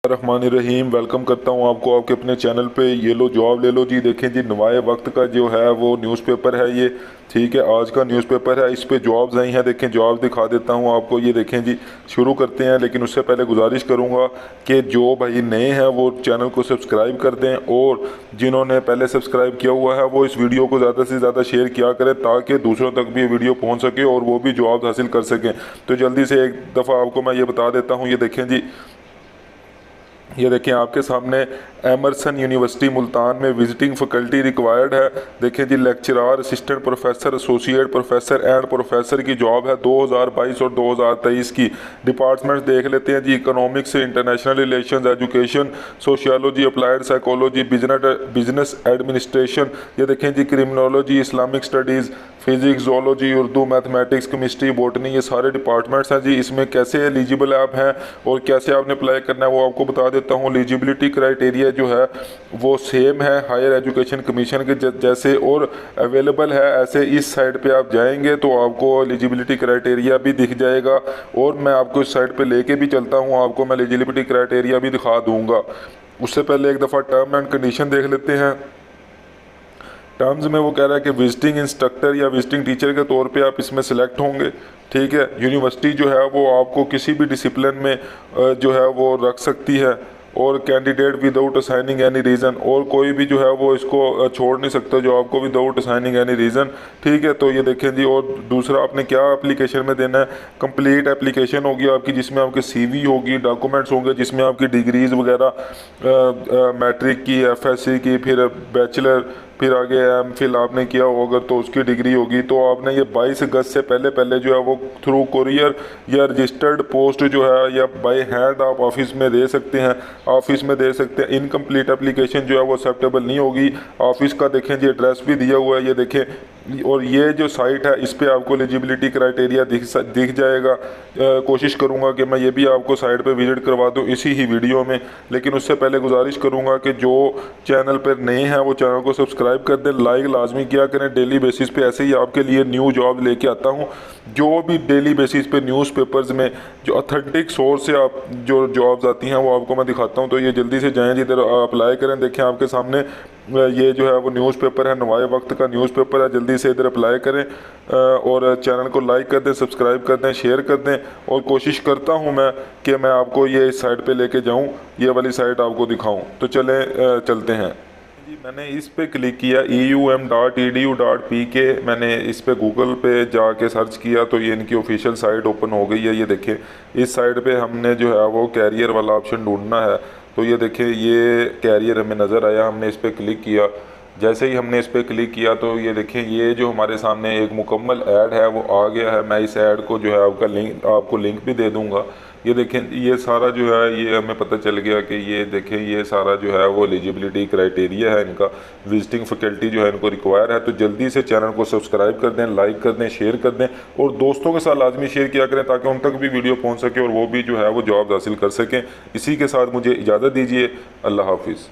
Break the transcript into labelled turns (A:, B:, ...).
A: रहमानिर्रहीम। Welcome करता हूँ आपको आपके अपने चैनल पे। ये लो जॉब ले लो जी। देखें जी, नवाए वक्त का जो है वो न्यूज़पेपर है ये, ठीक है, आज का न्यूज़पेपर है। इस पे जॉब्स आई हैं, देखें जॉब दिखा देता हूँ आपको। ये देखें जी, शुरू करते हैं। लेकिन उससे पहले गुजारिश करूँगा कि जो भाई नए हैं वो चैनल को सब्सक्राइब कर दें, और जिन्होंने पहले सब्सक्राइब किया हुआ है वो इस वीडियो को ज़्यादा से ज़्यादा शेयर किया करें, ताकि दूसरों तक भी ये वीडियो पहुँच सके और वो भी जॉब हासिल कर सकें। तो जल्दी से एक दफ़ा आपको मैं ये बता देता हूँ। ये देखें जी, ये देखें आपके सामने एमरसन यूनिवर्सिटी मुल्तान में विजिटिंग फैकल्टी रिक्वायर्ड है। देखें जी, lecturer, assistant professor, associate professor and professor की जॉब है 2022 और 2023 की। डिपार्टमेंट्स देख लेते हैं जी, economics, international relations, education, sociology, applied psychology, business administration. ये देखें जी, criminology, Islamic studies, physics, zoology, Urdu, mathematics, chemistry, botany, ये सारे डिपार्टमेंट्स हैं जी। इसमें कैसे एलिजिबल आप हैं और कैसे आपने अप्लाई करना है वो आपको बता देता हूँ। एलिजिबिलिटी क्राइटेरिया जो है वो सेम है हायर एजुकेशन कमीशन के जैसे, और अवेलेबल है ऐसे। इस साइट पे आप जाएंगे तो आपको एलिजिबिलिटी क्राइटेरिया भी दिख जाएगा, और मैं आपको इस साइट पे लेके भी चलता हूँ, आपको मैं एलिजिबिलिटी क्राइटेरिया भी दिखा दूँगा। उससे पहले एक दफ़ा टर्म एंड कंडीशन देख लेते हैं। टर्म्स में वो कह रहा है कि विजिटिंग इंस्ट्रक्टर या विजिटिंग टीचर के तौर पे आप इसमें सिलेक्ट होंगे, ठीक है। यूनिवर्सिटी जो है वो आपको किसी भी डिसिप्लिन में जो है वो रख सकती है, और candidate without assigning any reason, और कोई भी जो है वो इसको छोड़ नहीं सकता जो आपको विदाउट असाइनिंग एनी रीज़न, ठीक है। तो ये देखें जी, और दूसरा आपने क्या एप्लीकेशन में देना है, कंप्लीट एप्लीकेशन होगी आपकी, जिसमें आपके सीवी होगी, डॉक्यूमेंट्स होंगे जिसमें आपकी डिग्रीज़ वगैरह, मैट्रिक की, एफएससी की, फिर बैचलर, फिर आगे एमफिल आपने किया हो अगर तो उसकी डिग्री होगी। तो आपने ये 22 अगस्त से पहले पहले जो है वो थ्रू कुरियर या रजिस्टर्ड पोस्ट जो है या बाय हैंड आप ऑफिस में दे सकते हैं, ऑफिस में दे सकते हैं। इनकम्प्लीट एप्लीकेशन जो है वो एक्सेप्टेबल नहीं होगी। ऑफिस का देखें जी, एड्रेस भी दिया हुआ है, ये देखें। और ये जो साइट है इस पे आपको एलिजिबिलिटी क्राइटेरिया दिख जाएगा। कोशिश करूँगा कि मैं ये भी आपको साइट पे विजिट करवा दूँ इसी ही वीडियो में। लेकिन उससे पहले गुजारिश करूँगा कि जो चैनल पर नए हैं वो चैनल को सब्सक्राइब कर दें, लाइक लाजमी किया करें। डेली बेसिस पे ऐसे ही आपके लिए न्यू जॉब लेके आता हूँ। जो भी डेली बेसिस पे न्यूज़पेपर्स में जो ऑथेंटिक सोर्स से आप जो जॉब्स आती हैं वो आपको मैं दिखाता हूँ। तो ये जल्दी से जाएँ जिधर अप्लाई करें। देखें आपके सामने ये जो है वो न्यूज़पेपर है, नवाए वक्त का न्यूज़पेपर है। जल्दी से इधर अप्लाई करें, और चैनल को लाइक कर दें, सब्सक्राइब कर दें, शेयर कर दें। और कोशिश करता हूँ मैं कि मैं आपको ये इस साइट पे लेके जाऊँ, ये वाली साइट आपको दिखाऊँ। तो चलते हैं जी। मैंने इस पे क्लिक किया eum.edu.pk, मैंने इस पे गूगल पे जाके सर्च किया तो ये इनकी ऑफिशियल साइट ओपन हो गई है। ये देखें, इस साइट पे हमने जो है वो कैरियर वाला ऑप्शन ढूंढना है। तो ये देखें, ये कैरियर हमें नज़र आया, हमने इस पर क्लिक किया। जैसे ही हमने इस पर क्लिक किया तो ये देखें, ये जो हमारे सामने एक मुकम्मल ऐड है वो आ गया है। मैं इस ऐड को जो है आपको लिंक भी दे दूंगा। ये देखें, ये सारा जो है ये हमें पता चल गया कि ये देखें, ये सारा जो है वो एलिजिबिलिटी क्राइटेरिया है इनका। विजिटिंग फैकल्टी जो है इनको रिक्वायर है। तो जल्दी से चैनल को सब्सक्राइब कर दें, लाइक कर दें, शेयर कर दें, और दोस्तों के साथ लाजमी शेयर किया करें ताकि उन तक भी वीडियो पहुँच सके और वो भी जो है वो जॉब हासिल कर सकें। इसी के साथ मुझे इजाज़त दीजिए। अल्लाह हाफिज़।